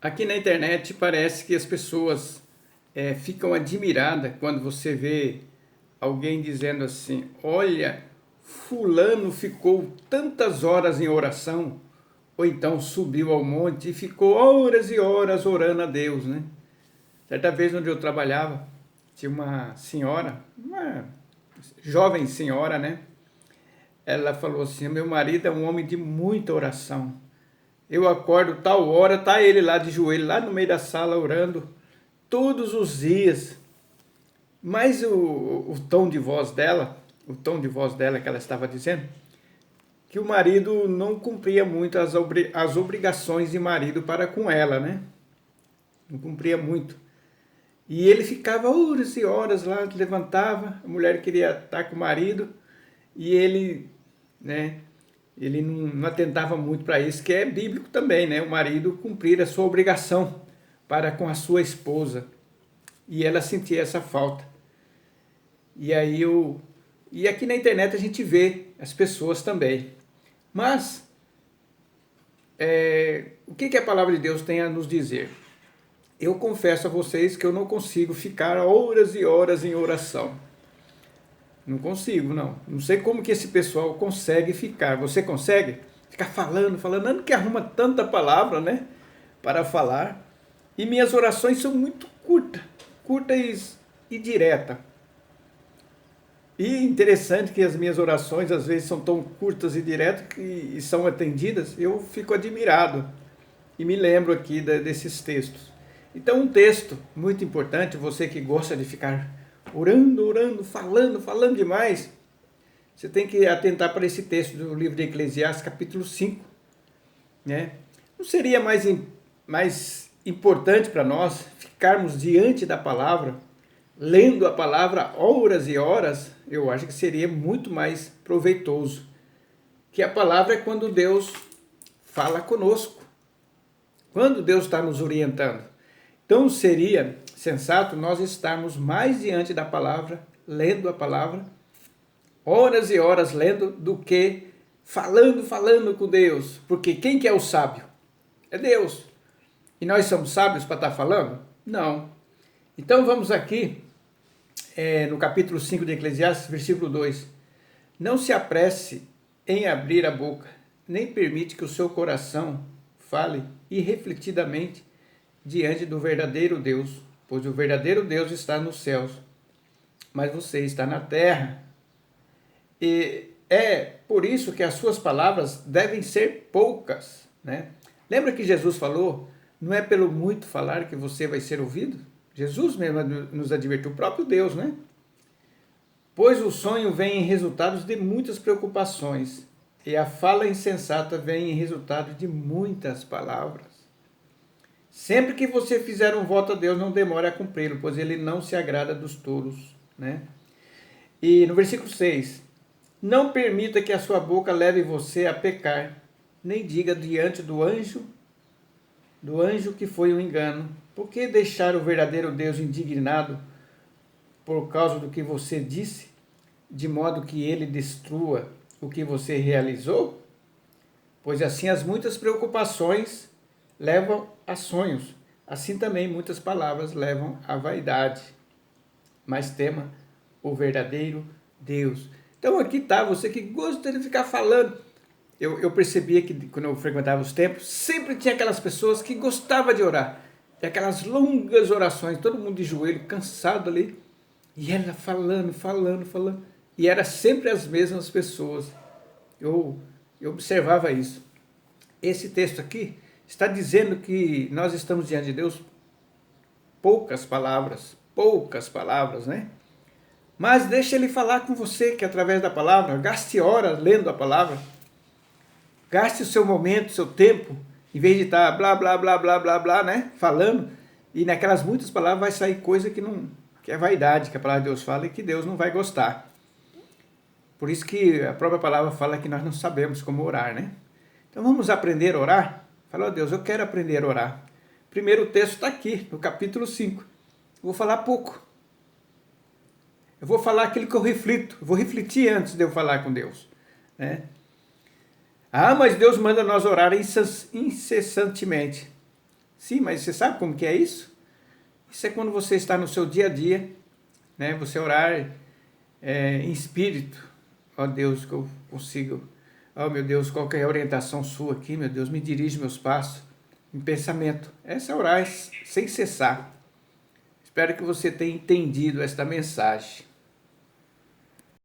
Aqui na internet parece que as pessoas ficam admiradas quando você vê alguém dizendo assim: olha, fulano ficou tantas horas em oração, ou então subiu ao monte e ficou horas e horas orando a Deus, né? Certa vez onde eu trabalhava, tinha uma senhora, uma jovem senhora, né? Ela falou assim: meu marido é um homem de muita oração. Eu acordo tal hora, tá ele lá de joelho, lá no meio da sala orando, todos os dias. Mas o tom de voz dela, o tom de voz dela que ela estava dizendo, que o marido não cumpria muito as obrigações de marido para com ela, né? Não cumpria muito. E ele ficava horas e horas lá, levantava, a mulher queria estar com o marido, e ele, né, ele não atentava muito para isso, que é bíblico também, né? O marido cumprir a sua obrigação para com a sua esposa. E ela sentia essa falta. E aí e aqui na internet a gente vê as pessoas também. Mas o que a palavra de Deus tem a nos dizer? Eu confesso a vocês que eu não consigo ficar horas e horas em oração. Não consigo, não. Não sei como que esse pessoal consegue ficar. Você consegue? Ficar falando, falando, não que arruma tanta palavra, né? Para falar. E minhas orações são muito curtas e diretas. E interessante que as minhas orações às vezes são tão curtas e diretas e são atendidas, eu fico admirado e me lembro aqui desses textos. Então, um texto muito importante, você que gosta de ficar orando, orando, falando, falando demais, você tem que atentar para esse texto do livro de Eclesiastes, capítulo 5. Né? Não seria mais importante para nós ficarmos diante da palavra, lendo a palavra horas e horas? Eu acho que seria muito mais proveitoso. Que a palavra é quando Deus fala conosco, quando Deus está nos orientando. Então seria sensato nós estarmos mais diante da palavra, lendo a palavra, horas e horas lendo, do que falando com Deus. Porque quem que é o sábio? É Deus. E nós somos sábios para estar falando? Não. Então vamos aqui no capítulo 5 de Eclesiastes, versículo 2. Não se apresse em abrir a boca, nem permite que o seu coração fale irrefletidamente diante do verdadeiro Deus, pois o verdadeiro Deus está nos céus, mas você está na terra. E é por isso que as suas palavras devem ser poucas, né? Lembra que Jesus falou, não é pelo muito falar que você vai ser ouvido? Jesus mesmo nos advertiu, o próprio Deus, né? Pois o sonho vem em resultados de muitas preocupações, e a fala insensata vem em resultado de muitas palavras. Sempre que você fizer um voto a Deus, não demore a cumpri-lo, pois ele não se agrada dos tolos, né? E no versículo 6, não permita que a sua boca leve você a pecar, nem diga diante do anjo que foi um engano. Por que deixar o verdadeiro Deus indignado por causa do que você disse, de modo que ele destrua o que você realizou? Pois assim as muitas preocupações levam a sonhos, assim também muitas palavras levam à vaidade. Mas tema o verdadeiro Deus. Então aqui está, você que gosta de ficar falando. Eu percebia que quando eu frequentava os templos, sempre tinha aquelas pessoas que gostavam de orar. E aquelas longas orações, todo mundo de joelho, cansado ali. E ela falando. E era sempre as mesmas pessoas. Eu observava isso. Esse texto aqui está dizendo que nós estamos diante de Deus poucas palavras, né? Mas deixa ele falar com você, que através da palavra, gaste horas lendo a palavra, gaste o seu momento, o seu tempo, em vez de estar blá, blá, blá, blá, blá, blá, né? Falando, e naquelas muitas palavras vai sair coisa que é vaidade, que a palavra de Deus fala e que Deus não vai gostar. Por isso que a própria palavra fala que nós não sabemos como orar, né? Então vamos aprender a orar? Fala, oh Deus, eu quero aprender a orar. Primeiro o texto está aqui, no capítulo 5. Eu vou falar pouco. Eu vou falar aquilo que eu reflito. Eu vou refletir antes de eu falar com Deus, né? Ah, mas Deus manda nós orar incessantemente. Sim, mas você sabe como que é isso? Isso é quando você está no seu dia a dia, né? Você orar em espírito. Ó Deus, que eu consigo. Ó meu Deus, qual que é a orientação sua aqui, meu Deus? Me dirige meus passos em pensamento. Essa é orar sem cessar. Espero que você tenha entendido esta mensagem.